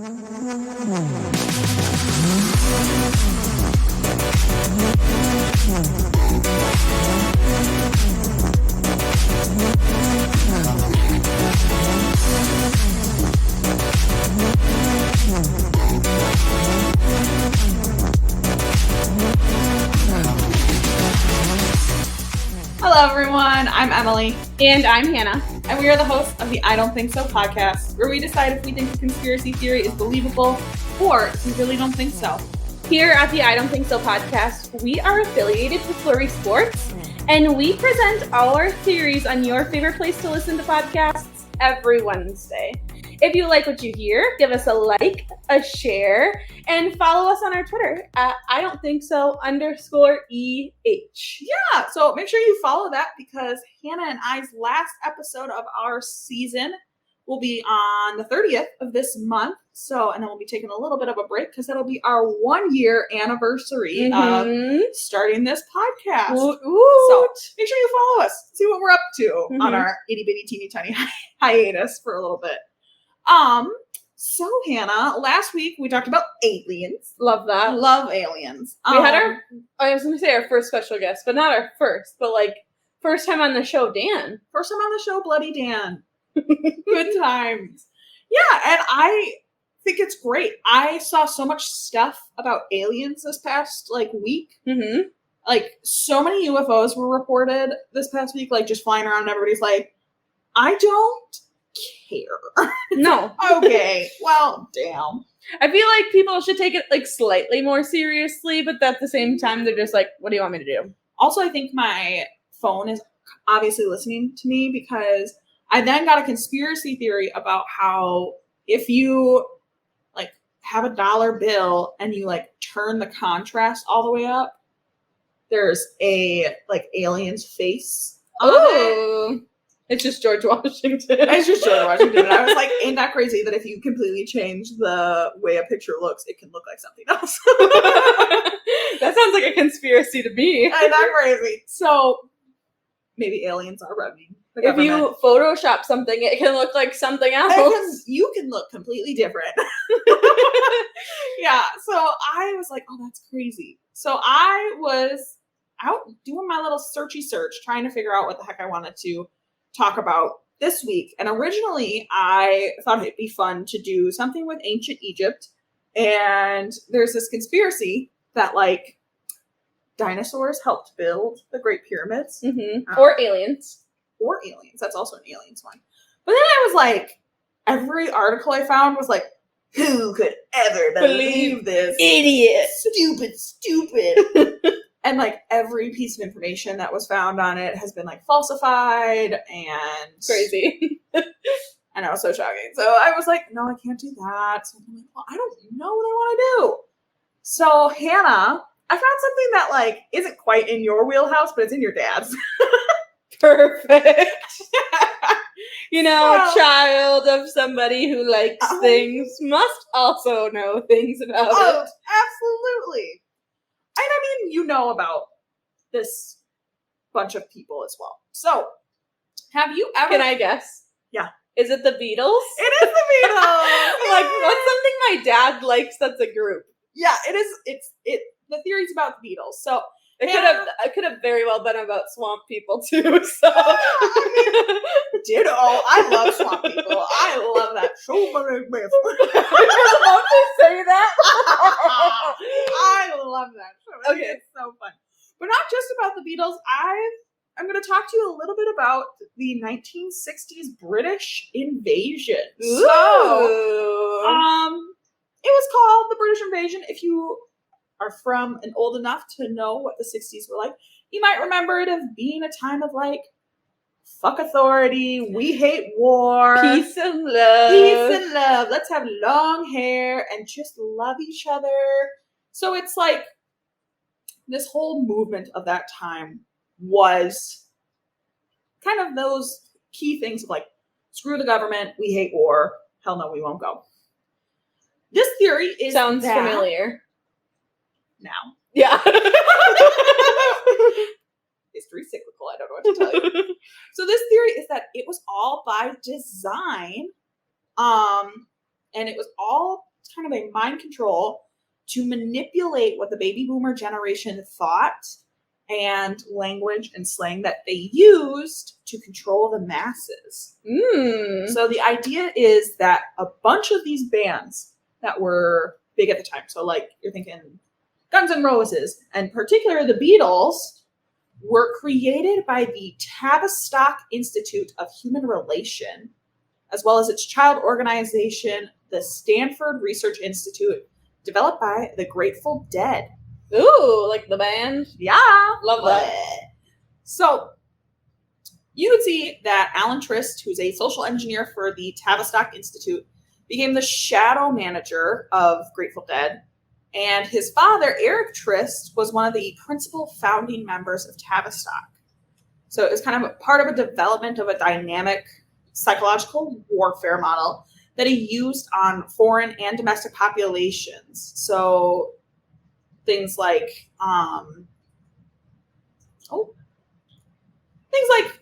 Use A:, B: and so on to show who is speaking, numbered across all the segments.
A: Hello, everyone. I'm Emily.
B: And I'm Hannah.
A: And we are the hosts of the I Don't Think So podcast, where we decide if we think a conspiracy theory is believable or if we really don't think so.
B: Here at the I Don't Think So podcast, we are affiliated with Flurry Sports, and we present all our theories on your favorite place to listen to podcasts every Wednesday. If you like what you hear, give us a like, a share, and follow us on our Twitter at I Don't Think So _EH.
A: Yeah, so make sure you follow that because Hannah and I's last episode of our season will be on the 30th of this month. So, and then we'll be taking a little bit of a break because that'll be our 1 year anniversary of starting this podcast. So make sure you follow us, see what we're up to on our itty bitty teeny tiny hiatus for a little bit. So Hannah, last week we talked about aliens.
B: Love that.
A: Love aliens.
B: We had I was going to say our first special guest, but not our first, but like first time on the show, Dan.
A: First time on the show, Bloody Dan. Good times. Yeah, and I think it's great. I saw so much stuff about aliens this past week.
B: Mm-hmm.
A: Like so many UFOs were reported this past week, like just flying around and everybody's like, I don't care.
B: No.
A: Okay. Well, damn.
B: I feel like people should take it like slightly more seriously, but at the same time, they're just like, what do you want me to do?
A: Also, I think my phone is obviously listening to me because I then got a conspiracy theory about how if you have a dollar bill and you turn the contrast all the way up, there's a alien's face on it.
B: It's just George Washington.
A: It's just George Washington. And I was like, ain't that crazy that if you completely change the way a picture looks, it can look like something else?
B: That sounds like a conspiracy to me.
A: Ain't that crazy? So maybe aliens are running the government.
B: If you Photoshop something, it can look like something else.
A: You can look completely different. Yeah. So I was like, oh, that's crazy. So I was out doing my little searchy search, trying to figure out what the heck I wanted to talk about this week. And originally I thought it'd be fun to do something with ancient Egypt. And there's this conspiracy that dinosaurs helped build the Great Pyramids.
B: Mm-hmm. Or aliens.
A: Or aliens. That's also an aliens one. But then I was like, every article I found was like, who could ever believe this?
B: Idiot.
A: Stupid. And every piece of information that was found on it has been falsified and
B: crazy.
A: And it was so shocking. So I was like, no, I can't do that. So I'm like, well, I don't know what I want to do. So Hannah, I found something that isn't quite in your wheelhouse, but it's in your dad's.
B: Perfect. Child of somebody who likes things must also know things about it.
A: Absolutely. And I mean, you know about this bunch of people as well. So, have you ever...
B: Can I guess?
A: Yeah.
B: Is it the Beatles?
A: It is the Beatles!
B: What's something my dad likes that's a group?
A: Yeah, it is. The theory's about the Beatles. So,
B: it could have very well been about swamp people too. So,
A: ditto. I love swamp people. I love that show.
B: I was about to say that.
A: I love that show. Okay, it's so fun. But not just about the Beatles. I'm going to talk to you a little bit about the 1960s British invasion.
B: Ooh.
A: So, it was called the British Invasion. If you are from and old enough to know what the 60s were like, you might remember it as being a time of fuck authority, we hate war,
B: peace and love.
A: Let's have long hair and just love each other. So it's this whole movement of that time was kind of those key things of screw the government, we hate war, hell no, we won't go. This theory is
B: sounds familiar.
A: Now.
B: Yeah.
A: History's cyclical, I don't know what to tell you. So this theory is that it was all by design, and it was all kind of a mind control to manipulate what the baby boomer generation thought and language and slang that they used to control the masses. So the idea is that a bunch of these bands that were big at the time, so like you're thinking Guns N' Roses, and particularly the Beatles, were created by the Tavistock Institute of Human Relation, as well as its child organization, the Stanford Research Institute, developed by the Grateful Dead.
B: Ooh, like the band?
A: Yeah.
B: Love that.
A: So you would see that Alan Trist, who's a social engineer for the Tavistock Institute, became the shadow manager of Grateful Dead. And his father, Eric Trist, was one of the principal founding members of Tavistock. So it was kind of a part of a development of a dynamic psychological warfare model that he used on foreign and domestic populations. So things like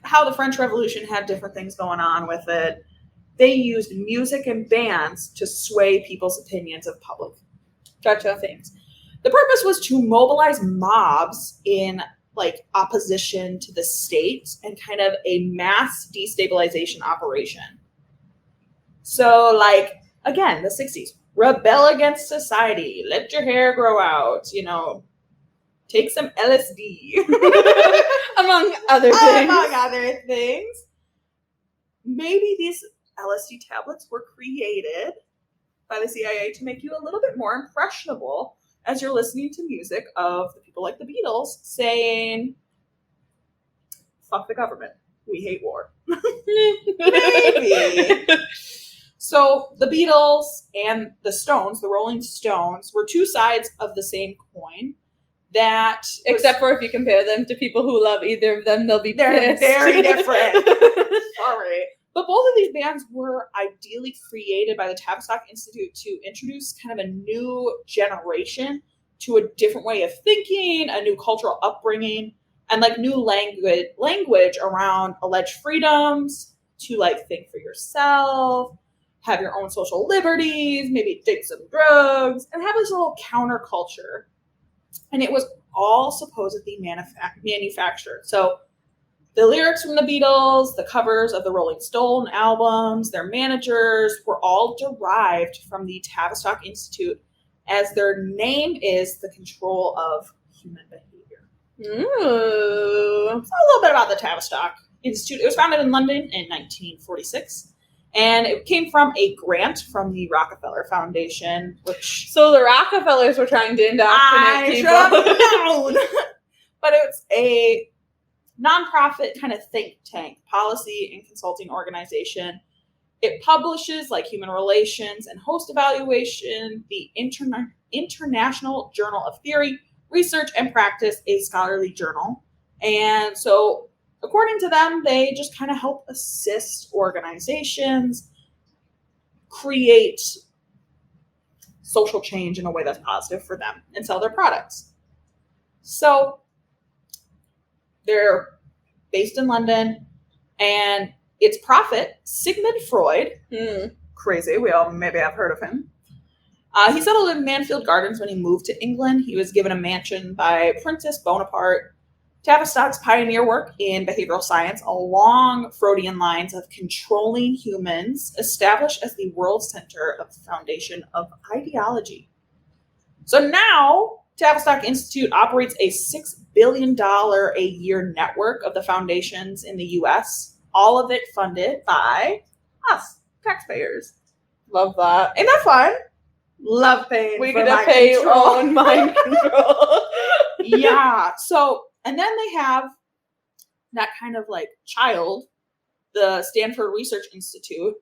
A: how the French Revolution had different things going on with it. They used music and bands to sway people's opinions of public things. The purpose was to mobilize mobs in like opposition to the state and kind of a mass destabilization operation. So like, again, the 60s, rebel against society, let your hair grow out, take some LSD.
B: Among other
A: things. Maybe these LSD tablets were created by the CIA to make you a little bit more impressionable as you're listening to music of the people like the Beatles saying, fuck the government, we hate war. Maybe. So the Beatles and the Stones, the Rolling Stones, were two sides of the same coin.
B: Except for if you compare them to people who love either of them, they're pissed.
A: Very different. Sorry. But both of these bands were ideally created by the Tavistock Institute to introduce kind of a new generation to a different way of thinking, a new cultural upbringing, and like new language around alleged freedoms to like think for yourself, have your own social liberties, maybe take some drugs, and have this little counterculture. And it was all supposedly manufactured. So the lyrics from the Beatles, the covers of the Rolling Stone albums, their managers were all derived from the Tavistock Institute, as their name is the control of human behavior.
B: Ooh.
A: So a little bit about the Tavistock Institute. It was founded in London in 1946. And it came from a grant from the Rockefeller Foundation,
B: So the Rockefellers were trying to indoctrinate people.
A: I should have known. But it's a nonprofit kind of think tank, policy and consulting organization. It publishes like Human Relations and Host Evaluation, the International Journal of Theory, Research and Practice, a scholarly journal. And so according to them, they just kind of help assist organizations create social change in a way that's positive for them and sell their products. So they're based in London, and its prophet, Sigmund Freud, crazy, we all maybe have heard of him. He settled in Mansfield Gardens when he moved to England. He was given a mansion by Princess Bonaparte. Tavistock's pioneer work in behavioral science along Freudian lines of controlling humans established as the world center of the foundation of ideology. So now, Tavistock Institute operates a $6 billion a year network of the foundations in the U.S., all of it funded by us, taxpayers.
B: Love that.
A: Ain't that fun? Love paying
B: we
A: for
B: get to pay our own mind control.
A: Yeah. So, and then they have that kind of like child, the Stanford Research Institute,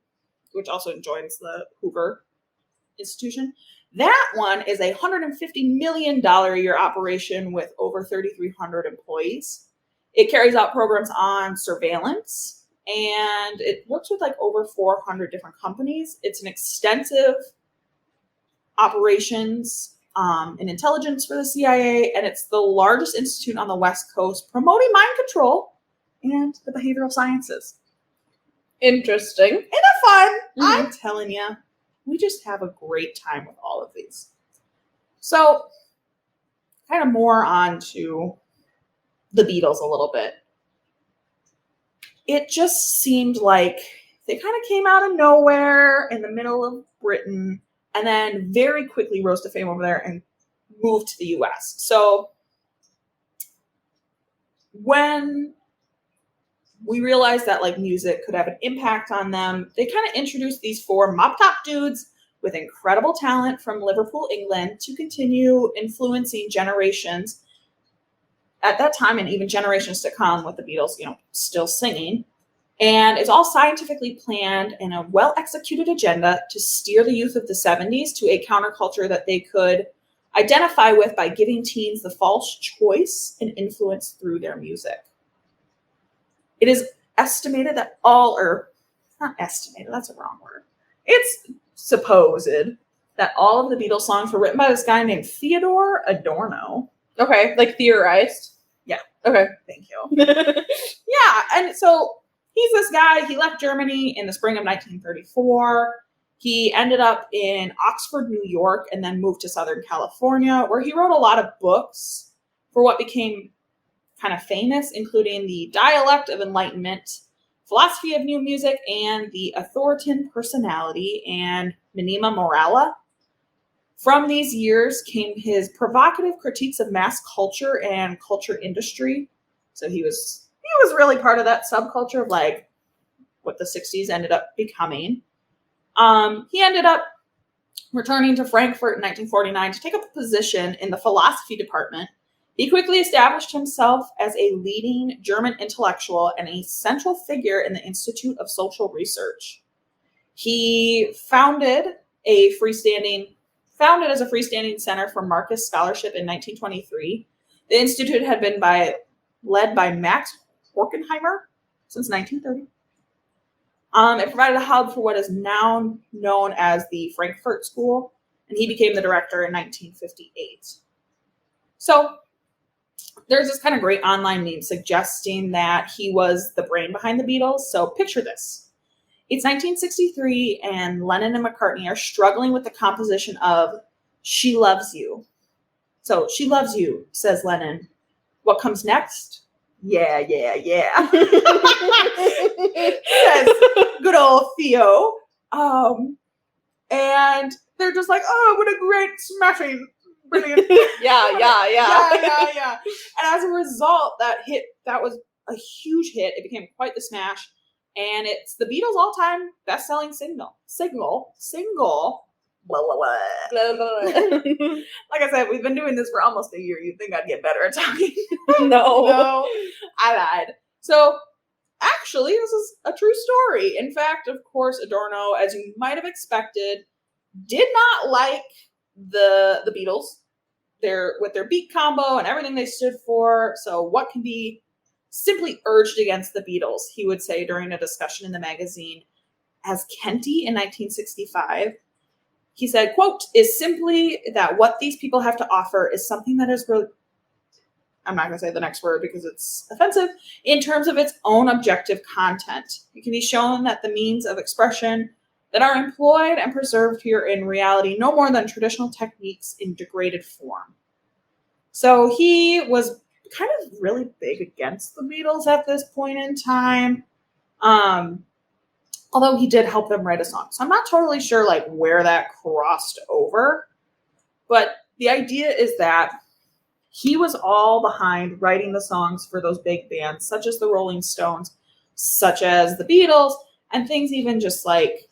A: which also joins the Hoover Institution. That one is a $150 million a year operation with over 3,300 employees. It carries out programs on surveillance, and it works with like over 400 different companies. It's an extensive operations and intelligence for the CIA, and it's the largest institute on the West Coast promoting mind control and the behavioral sciences.
B: Interesting.
A: Ain't that fun?
B: Mm-hmm.
A: I'm telling you. we just have a great time with all of these. So kind of more on to the Beatles a little bit. It just seemed like they kind of came out of nowhere in the middle of Britain and then very quickly rose to fame over there and moved to the US. So when we realized that like music could have an impact on them, they kind of introduced these 4 mop top dudes with incredible talent from Liverpool, England, to continue influencing generations at that time and even generations to come with the Beatles, still singing. And it's all scientifically planned and a well-executed agenda to steer the youth of the 70s to a counterculture that they could identify with by giving teens the false choice and influence through their music. It is estimated that not estimated, that's a wrong word. It's supposed that all of the Beatles songs were written by this guy named Theodore Adorno.
B: Okay, like theorized.
A: Yeah.
B: Okay.
A: Thank you. Yeah, and so he's this guy. He left Germany in the spring of 1934. He ended up in Oxford, New York, and then moved to Southern California, where he wrote a lot of books for what became kind of famous, including The Dialect of Enlightenment, Philosophy of New Music, and The Authoritarian Personality, and Minima Morala. From these years came his provocative critiques of mass culture and culture industry. So he was really part of that subculture of like what the 60s ended up becoming. He ended up returning to Frankfurt in 1949 to take up a position in the philosophy department. He quickly established himself as a leading German intellectual and a central figure in the Institute of Social Research. He founded as a freestanding center for Marxist scholarship in 1923. The institute had been led by Max Horkheimer since 1930. It provided a hub for what is now known as the Frankfurt School, and he became the director in 1958. So there's this kind of great online meme suggesting that he was the brain behind the Beatles. So picture this. It's 1963, and Lennon and McCartney are struggling with the composition of She Loves You. So, She Loves You, says Lennon. What comes next? Yeah. Says good old Theo. And they're just like, oh, what a great smashing, brilliant.
B: Yeah.
A: Yeah. And as a result, that was a huge hit. It became quite the smash. And it's the Beatles' all-time best-selling single. Blah, blah, blah. Like I said, we've been doing this for almost a year. You'd think I'd get better at talking. No, I lied. So, actually, this is a true story. In fact, of course, Adorno, as you might have expected, did not like the Beatles. With their beat combo and everything they stood for. So, what can be simply urged against the Beatles, he would say during a discussion in the magazine as Kenty in 1965. He said, quote, is simply that what these people have to offer is something that is really, I'm not going to say the next word because it's offensive, in terms of its own objective content. It can be shown that the means of expression that are employed and preserved here in reality no more than traditional techniques in degraded form. So he was kind of really big against the Beatles at this point in time. Although he did help them write a song. So I'm not totally sure like where that crossed over. But the idea is that he was all behind writing the songs for those big bands, such as the Rolling Stones, such as the Beatles, and things even just like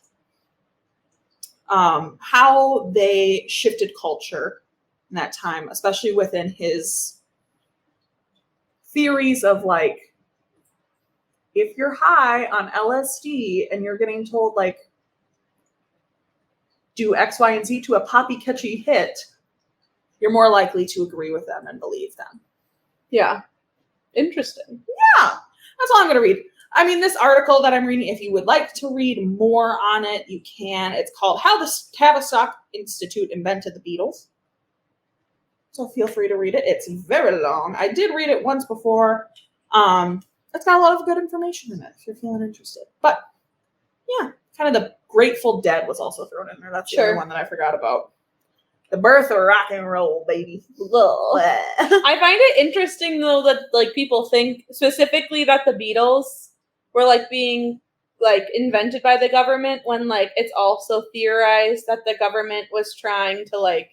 A: how they shifted culture in that time, especially within his theories of like, if you're high on LSD and you're getting told like, do X, Y, and Z to a poppy catchy hit, you're more likely to agree with them and believe them.
B: Yeah. Interesting.
A: Yeah. That's all I'm going to read. I mean, this article that I'm reading, if you would like to read more on it, you can. It's called How the Tavistock Institute Invented the Beatles. So feel free to read it. It's very long. I did read it once before. It's got a lot of good information in it if you're feeling interested. But yeah, kind of the Grateful Dead was also thrown in there. That's the
B: Sure.
A: other one that I forgot about. The birth of rock and roll, baby.
B: I find it interesting though that like people think specifically that the Beatles were like being like invented by the government when like it's also theorized that the government was trying to like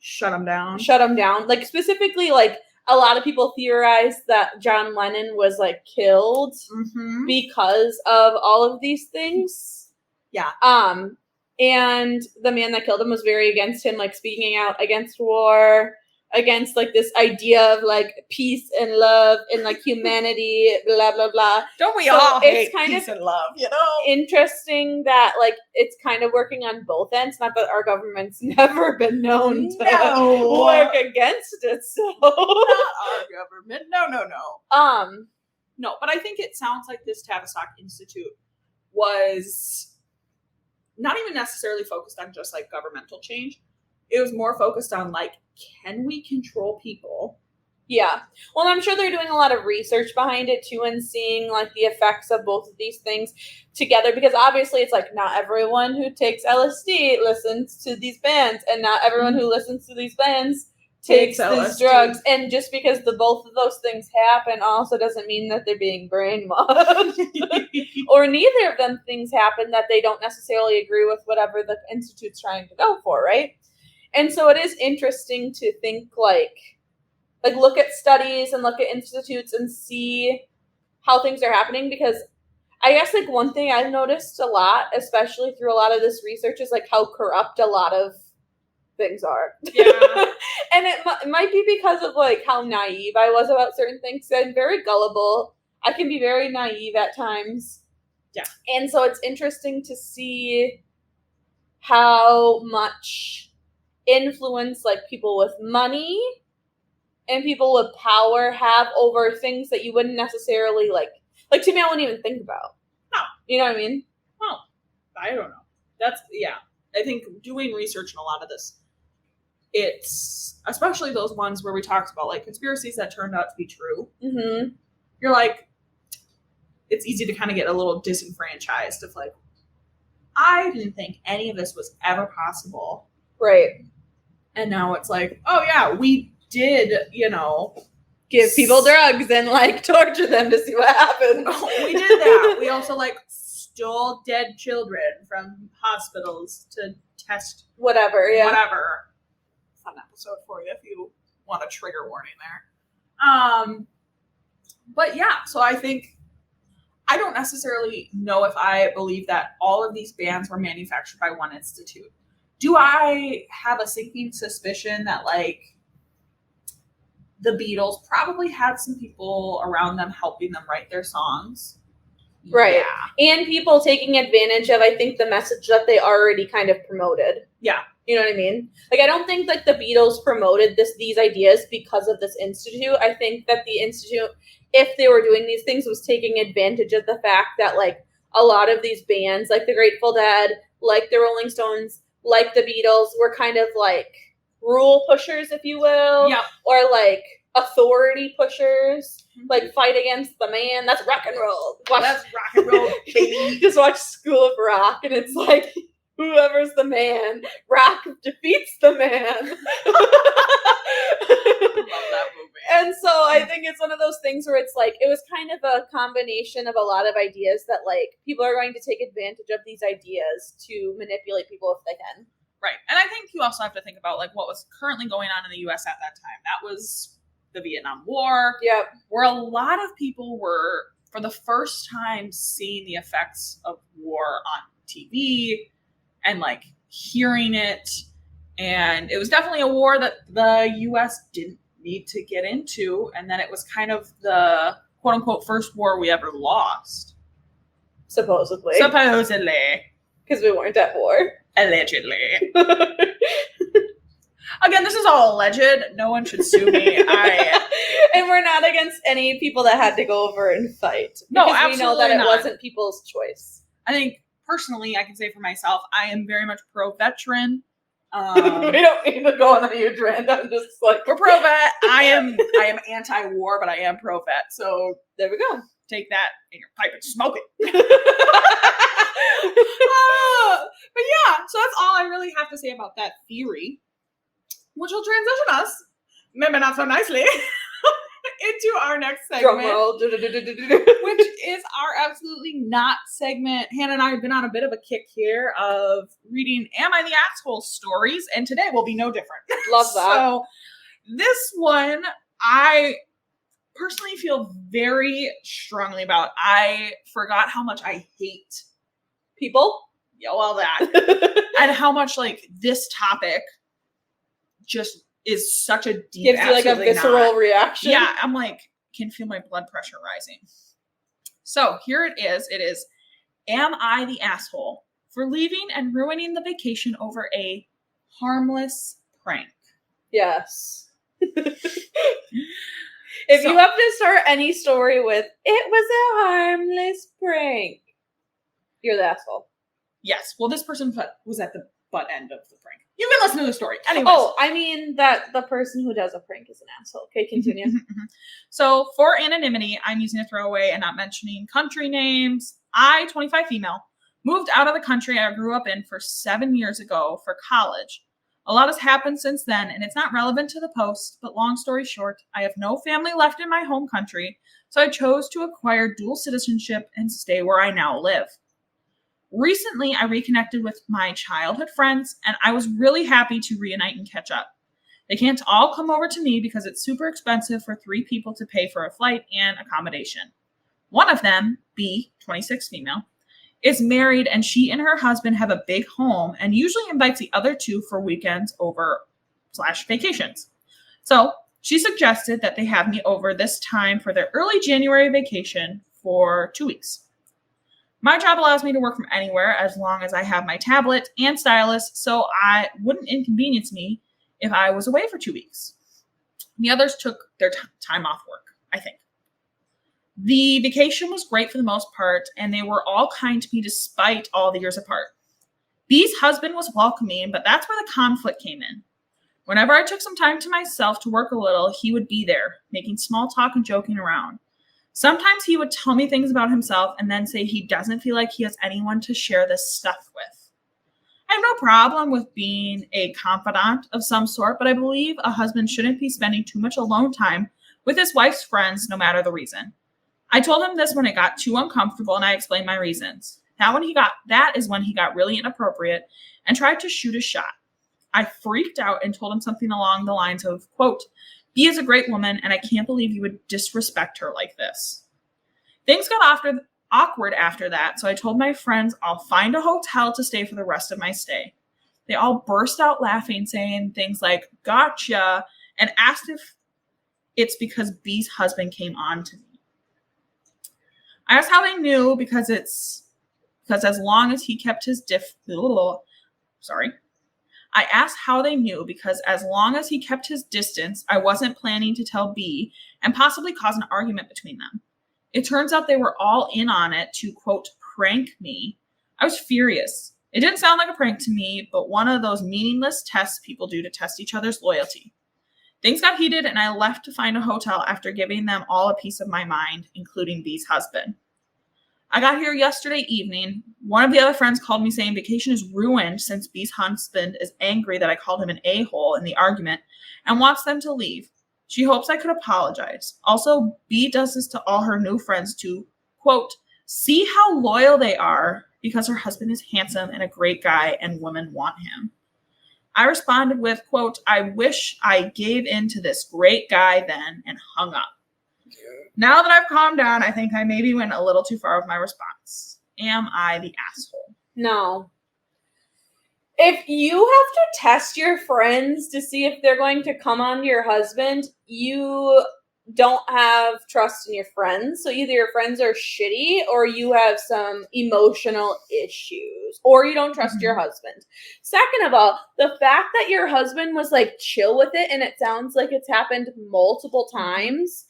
A: shut them down.
B: Like specifically like a lot of people theorize that John Lennon was like killed because of all of these things.
A: Yeah.
B: And the man that killed him was very against him, like speaking out against war, against like this idea of like peace and love and like humanity, blah blah blah.
A: Don't we all hate peace and love?
B: Interesting that like it's kind of working on both ends. Not that our government's never been known to work against it. So
A: not our government. No. No, but I think it sounds like this Tavistock Institute was not even necessarily focused on just like governmental change. It was more focused on like, can we control people?
B: Yeah. Well, I'm sure they're doing a lot of research behind it too and seeing like the effects of both of these things together, because obviously it's like not everyone who takes LSD listens to these bands, and not everyone who listens to these bands takes these drugs. And just because the both of those things happen also doesn't mean that they're being brainwashed. Or neither of them things happen that they don't necessarily agree with whatever the Institute's trying to go for, right? And so it is interesting to think like look at studies and look at institutes and see how things are happening, because I guess like one thing I've noticed a lot, especially through a lot of this research, is like how corrupt a lot of things are.
A: Yeah.
B: And it might be because of like how naive I was about certain things. I'm very gullible. I can be very naive at times.
A: Yeah.
B: And so it's interesting to see how much influence like people with money and people with power have over things that you wouldn't necessarily like to me I wouldn't even think about.
A: No.
B: You know what I mean?
A: Well, I don't know. That's, yeah. I think doing research in a lot of this, it's especially those ones where we talked about like conspiracies that turned out to be true.
B: Mm-hmm.
A: You're like, it's easy to kind of get a little disenfranchised of like, I didn't think any of this was ever possible.
B: Right.
A: And now it's like, oh yeah, we did,
B: give people drugs and like torture them to see what happened.
A: We did that. We also like stole dead children from hospitals to test
B: whatever.
A: Fun episode for you if you want a trigger warning there. But yeah, so I think I don't necessarily know if I believe that all of these bands were manufactured by one institute. Do I have a sinking suspicion that like the Beatles probably had some people around them helping them write their songs?
B: Right. Yeah. And people taking advantage of, I think, the message that they already kind of promoted.
A: Yeah.
B: You know what I mean? Like, I don't think like the Beatles promoted these ideas because of this institute. I think that the institute, if they were doing these things, was taking advantage of the fact that like a lot of these bands, like the Grateful Dead, like the Rolling Stones, like the Beatles, were kind of like rule pushers, if you will.
A: Yeah.
B: Or like authority pushers, like fight against the man. That's rock and roll.
A: That's rock and roll, baby.
B: Just watch School of Rock, and it's like, whoever's the man, rock defeats the man.
A: Love that movie.
B: And so I think it's one of those things where it's like, it was kind of a combination of a lot of ideas that like people are going to take advantage of these ideas to manipulate people if they can.
A: Right. And I think you also have to think about like what was currently going on in the US at that time. That was the Vietnam War.
B: Yep.
A: Where a lot of people were, for the first time, seeing the effects of war on TV and like hearing it. And it was definitely a war that the US didn't need to get into. And then it was kind of the quote unquote first war we ever lost.
B: Supposedly.
A: Because
B: we weren't at war.
A: Allegedly. Again, this is all alleged. No one should sue me.
B: And we're not against any people that had to go over and fight.
A: No,
B: because
A: absolutely
B: we know that
A: not.
B: It wasn't people's choice.
A: I think, personally, I can say for myself, I am very much pro-veteran.
B: We don't need to go on a huge rant. I'm just like,
A: we're pro-vet. I am anti-war, but I am pro-vet. So
B: there we go.
A: take that in your pipe and smoke it. But yeah, so that's all I really have to say about that theory, which will transition us, maybe not so nicely, into our next segment, which is our Absolutely Not segment. Hannah and I have been on a bit of a kick here of reading Am I the Asshole stories, and today will be no different.
B: Love that.
A: So this one, I personally feel very strongly about. I forgot how much I hate
B: people.
A: Yeah, well, that. And how much, like, this topic just is such a deep,
B: gives you, like, a visceral reaction.
A: Yeah, I'm like, can feel my blood pressure rising. So, here it is. It is, am I the asshole for leaving and ruining the vacation over a harmless prank?
B: Yes. If you have to start any story with, it was a harmless prank, you're the asshole.
A: Yes. Well, this person was at the butt end of the prank. You can listen to the story. Anyways.
B: Oh, I mean that the person who does a prank is an asshole. Okay, continue.
A: So, for anonymity, I'm using a throwaway and not mentioning country names. I, 25 female, moved out of the country I grew up in for 7 years ago for college. A lot has happened since then, and it's not relevant to the post, but long story short, I have no family left in my home country, so I chose to acquire dual citizenship and stay where I now live. Recently, I reconnected with my childhood friends, and I was really happy to reunite and catch up. They can't all come over to me because it's super expensive for 3 people to pay for a flight and accommodation. One of them, B, 26 female, is married, and she and her husband have a big home and usually invites the other 2 for weekends over/vacations. So she suggested that they have me over this time for their early January vacation for 2 weeks. My job allows me to work from anywhere as long as I have my tablet and stylus, so I wouldn't inconvenience me if I was away for 2 weeks. The others took their time off work, I think. The vacation was great for the most part, and they were all kind to me despite all the years apart. B's husband was welcoming, but that's where the conflict came in. Whenever I took some time to myself to work a little, he would be there, making small talk and joking around. Sometimes he would tell me things about himself and then say he doesn't feel like he has anyone to share this stuff with. I have no problem with being a confidant of some sort, but I believe a husband shouldn't be spending too much alone time with his wife's friends, no matter the reason. I told him this when it got too uncomfortable, and I explained my reasons. That is when he got really inappropriate and tried to shoot a shot. I freaked out and told him something along the lines of, quote, B is a great woman, and I can't believe you would disrespect her like this. Things got awkward after that, so I told my friends I'll find a hotel to stay for the rest of my stay. They all burst out laughing, saying things like, gotcha, and asked if it's because B's husband came on to me. I asked how they knew because as long as he kept his I asked how they knew because as long as he kept his distance, I wasn't planning to tell B and possibly cause an argument between them. It turns out they were all in on it to, quote, prank me. I was furious. It didn't sound like a prank to me, but one of those meaningless tests people do to test each other's loyalty. Things got heated, and I left to find a hotel after giving them all a piece of my mind, including B's husband. I got here yesterday evening. One of the other friends called me saying vacation is ruined since B's husband is angry that I called him an a-hole in the argument and wants them to leave. She hopes I could apologize. Also, B does this to all her new friends to, quote, see how loyal they are because her husband is handsome and a great guy and women want him. I responded with, quote, I wish I gave in to this great guy then, and hung up. Now that I've calmed down, I think I maybe went a little too far with my response. Am I the asshole?
B: No. If you have to test your friends to see if they're going to come on to your husband, you don't have trust in your friends. So either your friends are shitty or you have some emotional issues or you don't trust your husband. Second of all, the fact that your husband was like chill with it and it sounds like it's happened multiple times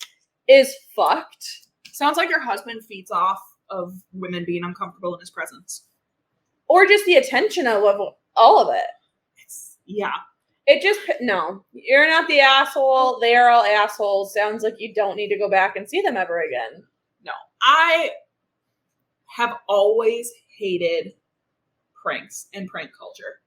B: is fucked.
A: Sounds like your husband feeds off of women being uncomfortable in his presence.
B: Or just the attention of all of it.
A: Yeah.
B: It just, no. You're not the asshole. They are all assholes. Sounds like you don't need to go back and see them ever again.
A: No. I have always hated pranks and prank culture.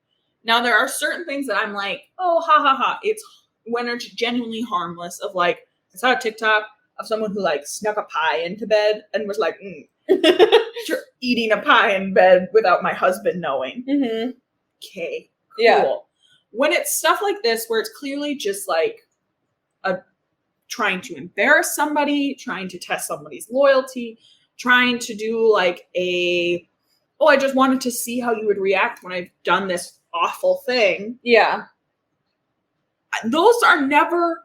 A: Now, there are certain things that I'm like, oh, ha, ha, ha. It's when it's genuinely harmless of like, I saw a TikTok of someone who like snuck a pie into bed and was like, eating a pie in bed without my husband knowing.
B: Mm-hmm.
A: Okay, cool.
B: Yeah.
A: When it's stuff like this where it's clearly just like trying to embarrass somebody, trying to test somebody's loyalty, trying to do like I just wanted to see how you would react when I've done this awful thing.
B: Yeah.
A: Those are never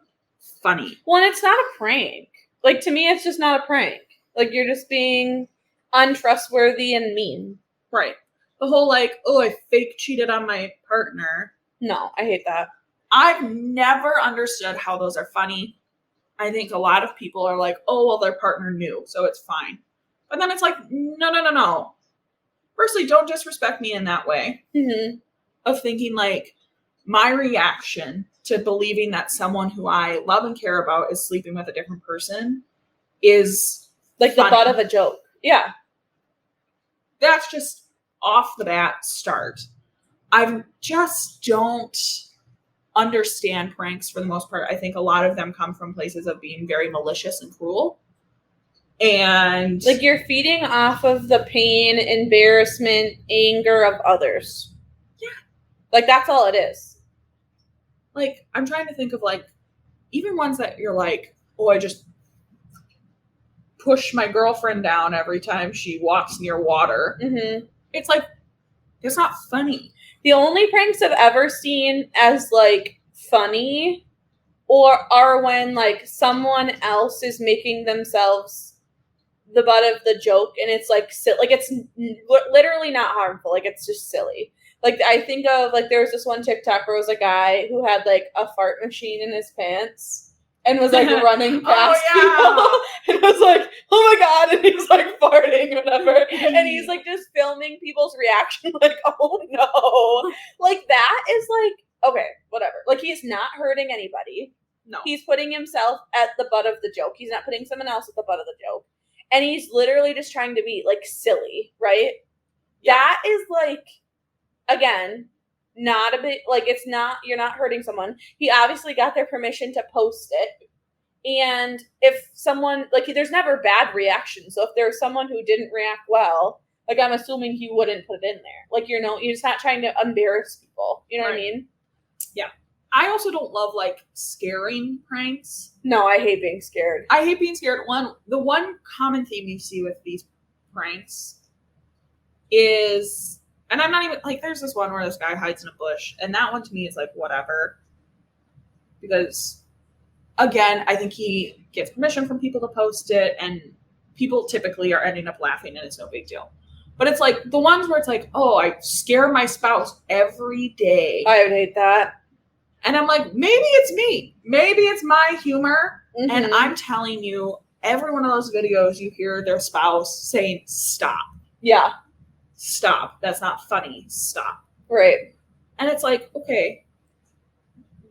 A: funny.
B: Well, it's not a prank. Like, to me, it's just not a prank. Like, you're just being untrustworthy and mean.
A: Right. The whole like, oh, I fake cheated on my partner.
B: No, I hate that.
A: I've never understood how those are funny. I think a lot of people are like, oh, well, their partner knew, so it's fine. But then it's like, no. Firstly, don't disrespect me in that way.
B: Mm-hmm.
A: Of thinking like my reaction to believing that someone who I love and care about is sleeping with a different person is
B: like
A: funny.
B: The butt of a joke. Yeah.
A: That's just off the bat start. I just don't understand pranks for the most part. I think a lot of them come from places of being very malicious and cruel. And
B: like you're feeding off of the pain, embarrassment, anger of others.
A: Yeah.
B: Like that's all it is.
A: Like I'm trying to think of like even ones that you're like, oh, I just push my girlfriend down every time she walks near water.
B: Mm-hmm.
A: It's like, it's not funny.
B: The only pranks I've ever seen as like funny are when like someone else is making themselves the butt of the joke and it's like it's literally not harmful, like it's just silly. Like I think of like there was this one TikTok where it was a guy who had like a fart machine in his pants and was like running past people and was like, oh my god, and he's like farting or whatever and he's like just filming people's reaction like, oh no. Like that is like, okay, whatever. Like he's not hurting anybody.
A: No. He's putting himself at the butt of the joke. He's not putting someone else at the butt of the joke. And he's literally just trying to be, like, silly, right? Yeah. That is, like, again, not a bit, like, it's not, you're not hurting someone. He obviously got their permission to post it. And if someone, like, there's never bad reaction. So if there's someone who didn't react well, like, I'm assuming he wouldn't put it in there. Like, you're just not trying to embarrass people. You know what I mean? Yeah. I also don't love, like, scaring pranks. No, I hate being scared. I hate being scared. The one common theme you see with these pranks is, and I'm not even, like, there's this one where this guy hides in a bush, and that one to me is, like, whatever. Because, again, I think he gets permission from people to post it, and people typically are ending up laughing, and it's no big deal. But it's, like, the ones where it's, like, oh, I scare my spouse every day. I would hate that. And I'm like, maybe it's me. Maybe it's my humor. Mm-hmm. And I'm telling you, every one of those videos, you hear their spouse saying, stop. Yeah. Stop. That's not funny. Stop. Right. And it's like, okay,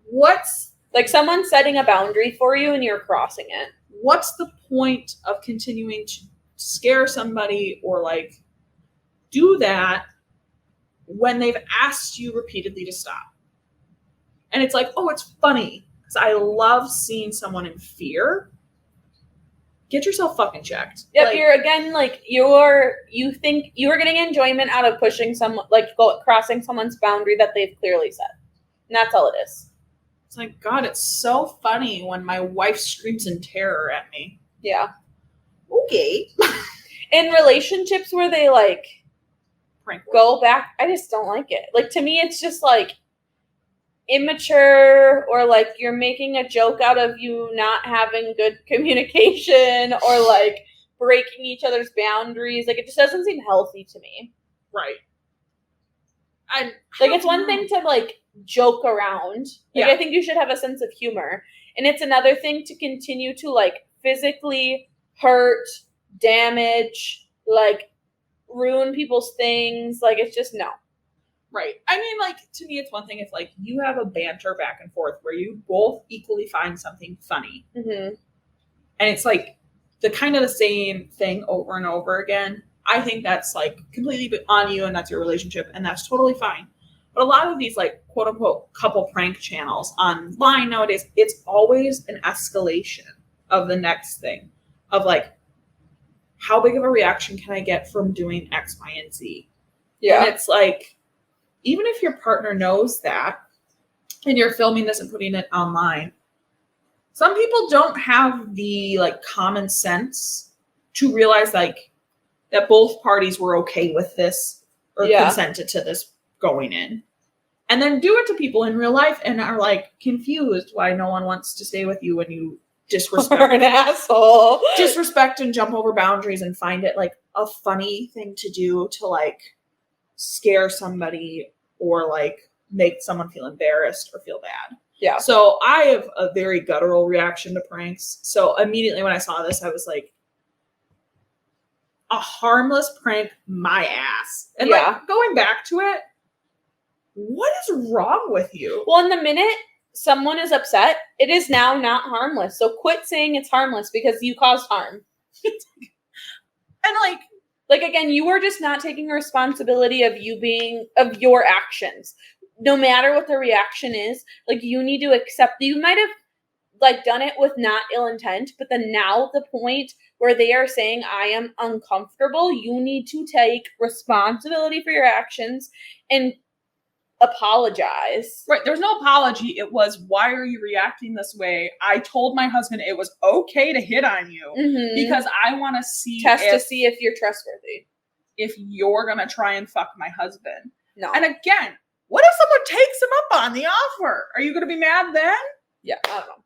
A: what's... like someone setting a boundary for you and you're crossing it. What's the point of continuing to scare somebody or, like, do that when they've asked you repeatedly to stop? And it's like, oh, it's funny. Because I love seeing someone in fear. Get yourself fucking checked. Yep, like, you're, again, like, you think you're getting enjoyment out of pushing someone, like, crossing someone's boundary that they've clearly set. And that's all it is. It's like, God, it's so funny when my wife screams in terror at me. Yeah. Okay. In relationships where they, like, go back, I just don't like it. Like, to me, it's just, like, immature, or like you're making a joke out of you not having good communication, or like breaking each other's boundaries. Like it just doesn't seem healthy to me. Right. I like it's one thing to like joke around. Like I think you should have a sense of humor. And it's another thing to continue to like physically hurt, damage, like ruin people's things. Like it's just no. Right. I mean, like, to me, it's one thing if, like, you have a banter back and forth where you both equally find something funny. Mm-hmm. And it's, like, the kind of the same thing over and over again, I think that's like completely on you and that's your relationship and that's totally fine. But a lot of these like quote unquote couple prank channels online nowadays, it's always an escalation of the next thing of like, how big of a reaction can I get from doing X, Y, and Z? Yeah. And it's like, even if your partner knows that and you're filming this and putting it online, some people don't have the like common sense to realize like that both parties were okay with this or consented to this going in. And then do it to people in real life and are like confused why no one wants to stay with you when you disrespect.
B: You're an asshole.
A: Disrespect and jump over boundaries and find it like a funny thing to do to like scare somebody or like make someone feel embarrassed or feel bad. Yeah. So I have a very guttural reaction to pranks. So immediately when I saw this, I was like, a harmless prank, my ass. And like going back to it, what is wrong with you?
B: Well, in the minute someone is upset, it is now not harmless. So quit saying it's harmless because you caused harm.
A: And
B: like again, you are just not taking responsibility of your actions. No matter what the reaction is, like you need to accept that you might have like done it with not ill intent, but then now the point where they are saying I am uncomfortable, you need to take responsibility for your actions and apologize.
A: Right. There's no apology. It was, why are you reacting this way? I told my husband it was okay to hit on you because I want to see
B: if you're trustworthy.
A: If you're going to try and fuck my husband.
B: No.
A: And again, what if someone takes him up on the offer? Are you going to be mad then?
B: Yeah, I don't know.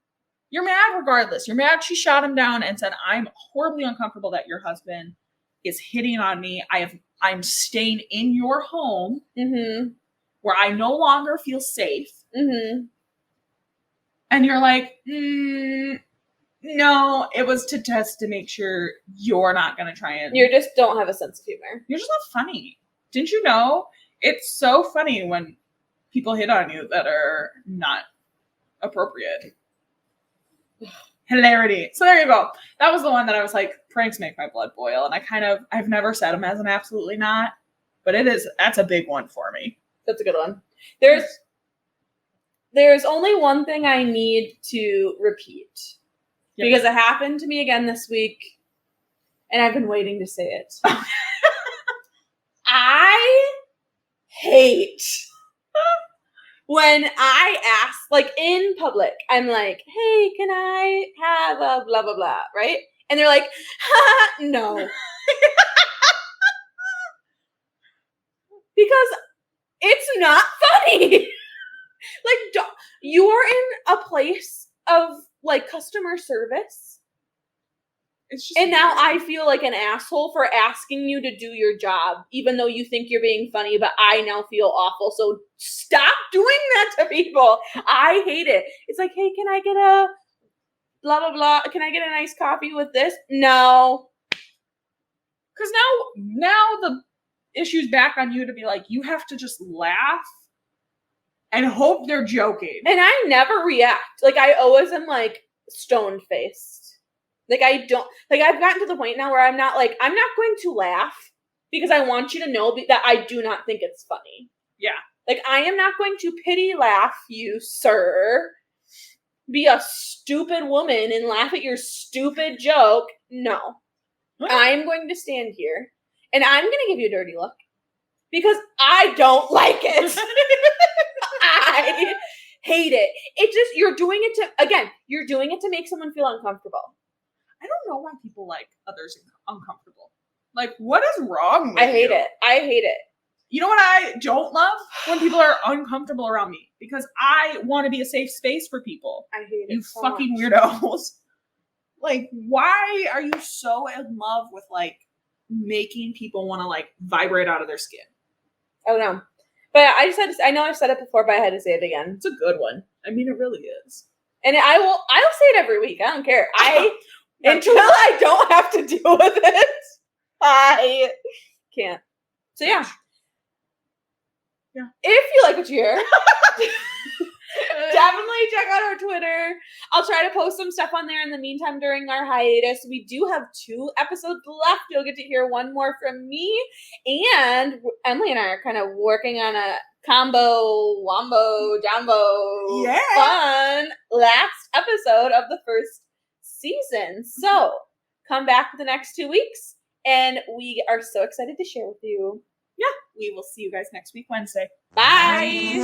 A: You're mad regardless. You're mad she shot him down and said, I'm horribly uncomfortable that your husband is hitting on me. I'm staying in your home where I no longer feel safe. And you're like, no, it was to test to make sure you're not going to try and...
B: You just don't have a sense of humor.
A: You're just not funny. Didn't you know? It's so funny when people hit on you that are not appropriate. Hilarity. So there you go. That was the one that I was like, pranks make my blood boil. And I've never said them as an absolutely not, but that's a big one for me.
B: That's a good one. There's only one thing I need to repeat because it happened to me again this week and I've been waiting to say it. I hate when I ask, like in public, I'm like, hey, can I have a blah, blah, blah, right? And they're like, no. Because it's not funny. Like, you are in a place of like customer service.
A: It's just
B: and now I feel like an asshole for asking you to do your job, even though you think you're being funny, but I now feel awful. So stop doing that to people. I hate it. It's like, hey, can I get a blah, blah, blah? Can I get a nice coffee with this? No.
A: Because now the issue's back on you to be like, you have to just laugh and hope they're joking.
B: And I never react. Like, I always am like stone-faced. Like, I don't, like, I've gotten to the point now where I'm not going to laugh because I want you to know that I do not think it's funny.
A: Yeah.
B: Like, I am not going to pity laugh you, sir. Be a stupid woman and laugh at your stupid joke. No. What? I'm going to stand here and I'm going to give you a dirty look because I don't like it. I hate it. It just, you're doing it to make someone feel uncomfortable.
A: I don't know why people like others uncomfortable. Like, what is wrong with you?
B: I hate it.
A: You know what I don't love? When people are uncomfortable around me. Because I want to be a safe space for people.
B: I hate it.
A: You so fucking much. Weirdos. Like, why are you so in love with, like, making people want to, like, vibrate out of their skin?
B: I don't know. But I know I've said it before, but I had to say it again.
A: It's a good one. I mean, it really is.
B: And I'll say it every week. I don't care. Until I don't have to deal with it, I can't. So yeah. If you like what you hear, definitely check out our Twitter. I'll try to post some stuff on there in the meantime during our hiatus. We do have 2 episodes left. You'll get to hear one more from me. And Emily and I are kind of working on a combo, wombo, jumbo, fun last episode of the first season. So come back the next 2 weeks, and we are so excited to share with you.
A: Yeah, we will see you guys next week, Wednesday.
B: Bye.